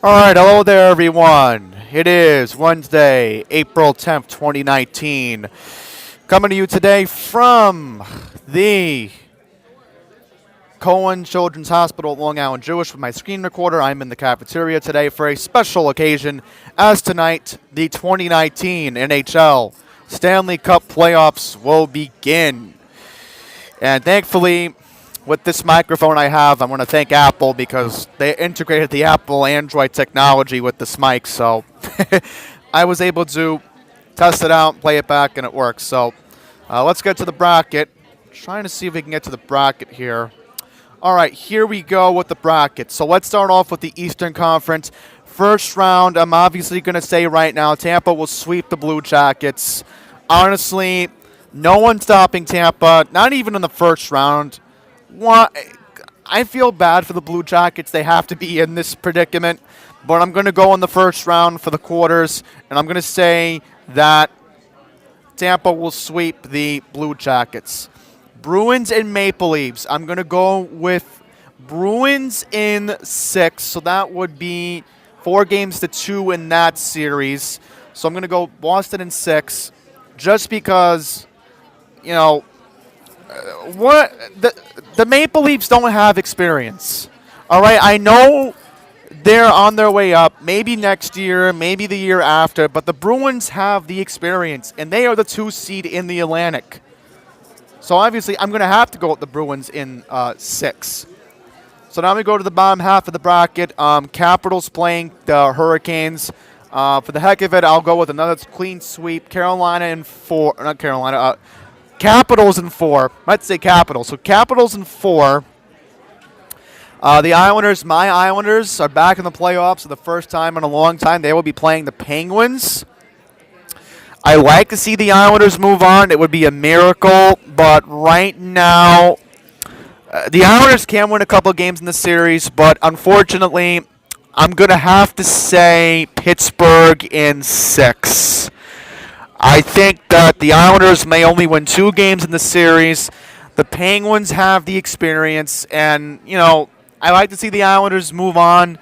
All right, hello there, everyone. It is Wednesday, April 10th, 2019. Coming to you today from the Cohen Children's Hospital at Long Island Jewish with my screen recorder. I'm in the cafeteria today for a special occasion, as tonight, the 2019 NHL Stanley Cup playoffs will begin. And thankfully, with this microphone I have, I'm going to thank Apple because they integrated the Apple Android technology with this mic. So I was able to test it out, play it back, and it works. So let's get to the bracket. Trying to see if we can get to the bracket here. All right, here we go with the bracket. So let's start off with the Eastern Conference. First round, I'm obviously going to say right now, Tampa will sweep the Blue Jackets. Honestly, no one's stopping Tampa, not even in the first round. I feel bad for the Blue Jackets. They have to be in this predicament. But I'm going to go in the first round for the quarters, and I'm going to say that Tampa will sweep the Blue Jackets. Bruins and Maple Leafs. I'm going to go with Bruins in 6, so that would be 4-2 in that series. So I'm going to go Boston in 6, just because, you know, the Maple Leafs don't have experience. All right, I know they're on their way up, maybe next year, maybe the year after, but the Bruins have the experience, and they are the 2 seed in the Atlantic. So obviously, I'm going to have to go with the Bruins in 6. So now we go to the bottom half of the bracket. Capitals playing the Hurricanes. For the heck of it, I'll go with another clean sweep. Carolina in 4. Not Carolina. Capitals in 4. Let's say Capitals. So Capitals in 4. The Islanders, my Islanders, are back in the playoffs for the first time in a long time. They will be playing the Penguins. I like to see the Islanders move on. It would be a miracle. But right now, the Islanders can win a couple of games in the series. But unfortunately, I'm going to have to say Pittsburgh in 6. I think that the Islanders may only win 2 games in the series. The Penguins have the experience, and, you know, I like to see the Islanders move on.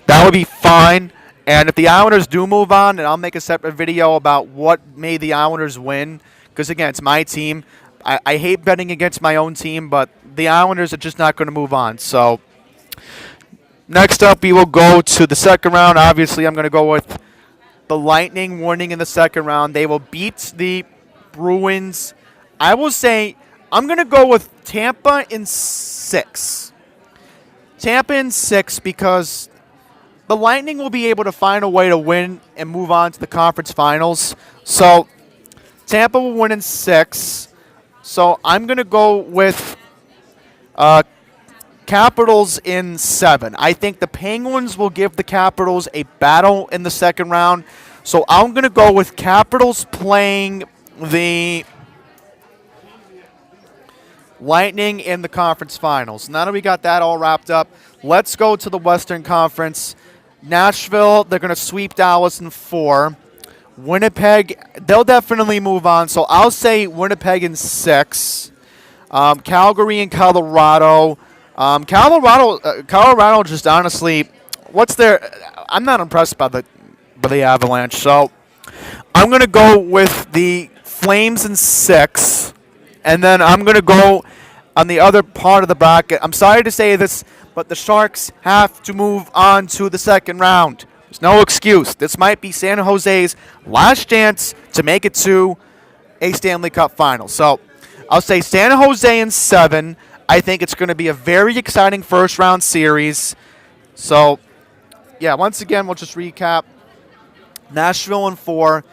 That would be fine. And if the Islanders do move on, then I'll make a separate video about what made the Islanders win. Because, again, it's my team. I hate betting against my own team, but the Islanders are just not going to move on. So, next up, we will go to the second round. Obviously, I'm going to go with the Lightning winning in the second round. They will beat the Bruins. I will say I'm going to go with Tampa in 6. Tampa in 6 because the Lightning will be able to find a way to win and move on to the conference finals. So Tampa will win in 6. So I'm going to go with Capitals in 7. I think the Penguins will give the Capitals a battle in the second round. So I'm going to go with Capitals playing the Lightning in the conference finals. Now that we got that all wrapped up, let's go to the Western Conference. Nashville, they're going to sweep Dallas in 4. Winnipeg, they'll definitely move on. So I'll say Winnipeg in 6. Calgary and Colorado. Colorado just honestly, I'm not impressed by the Avalanche. So I'm going to go with the Flames in 6. And then I'm going to go on the other part of the bracket. I'm sorry to say this, but the Sharks have to move on to the second round. There's no excuse. This might be San Jose's last chance to make it to a Stanley Cup final. So I'll say San Jose in 7. I think it's going to be a very exciting first-round series. So, yeah, once again, we'll just recap. Nashville in 4.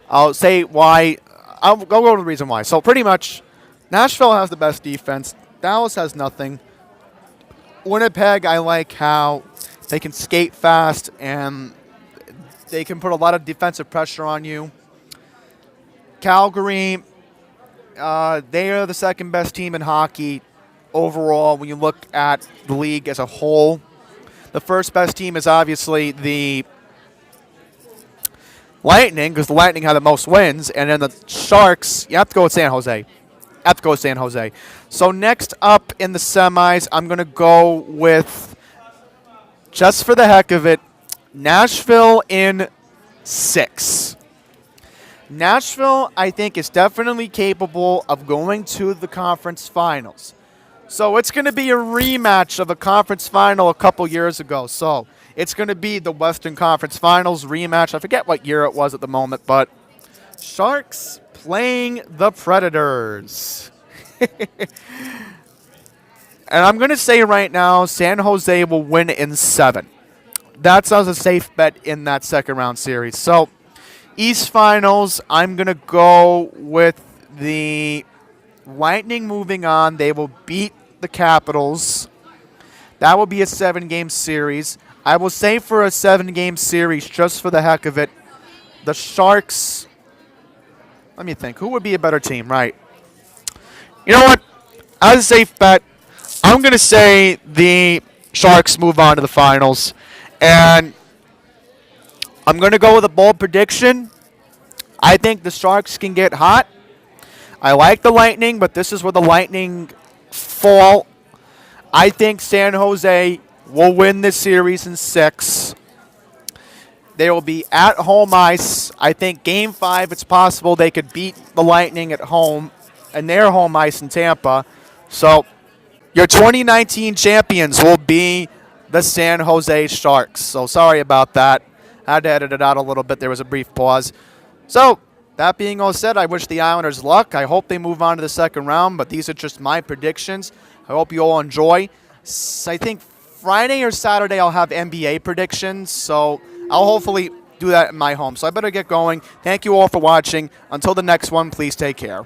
I'll say why. I'll go to the reason why. So, pretty much, Nashville has the best defense. Dallas has nothing. Winnipeg, I like how they can skate fast and they can put a lot of defensive pressure on you. Calgary, they are the second best team in hockey overall when you look at the league as a whole. The first best team is obviously the Lightning, because the Lightning have the most wins, and then the Sharks, you have to go with San Jose. So next up in the semis, I'm going to go with, just for the heck of it, Nashville in 6. Nashville, I think, is definitely capable of going to the conference finals. So it's going to be a rematch of a conference final a couple years ago. So it's going to be the Western Conference Finals rematch. I forget what year it was at the moment, but Sharks playing the Predators. And I'm going to say right now, San Jose will win in 7. That sounds a safe bet in that second round series. So East Finals, I'm going to go with the Lightning moving on. They will beat the Capitals. That will be a 7-game series. I will say for a 7-game series, just for the heck of it, the Sharks, let me think, who would be a better team, right? You know what? As a safe bet, I'm going to say the Sharks move on to the finals. And I'm going to go with a bold prediction. I think the Sharks can get hot. I like the Lightning, but this is where the Lightning fall. I think San Jose will win this series in 6. They will be at home ice. I think Game 5, it's possible they could beat the Lightning at home and their home ice in Tampa. So your 2019 champions will be the San Jose Sharks. So sorry about that. I had to edit it out a little bit. There was a brief pause. So that being all said, I wish the Islanders luck. I hope they move on to the second round, but these are just my predictions. I hope you all enjoy. I think Friday or Saturday I'll have NBA predictions, so I'll hopefully do that in my home. So I better get going. Thank you all for watching. Until the next one, please take care.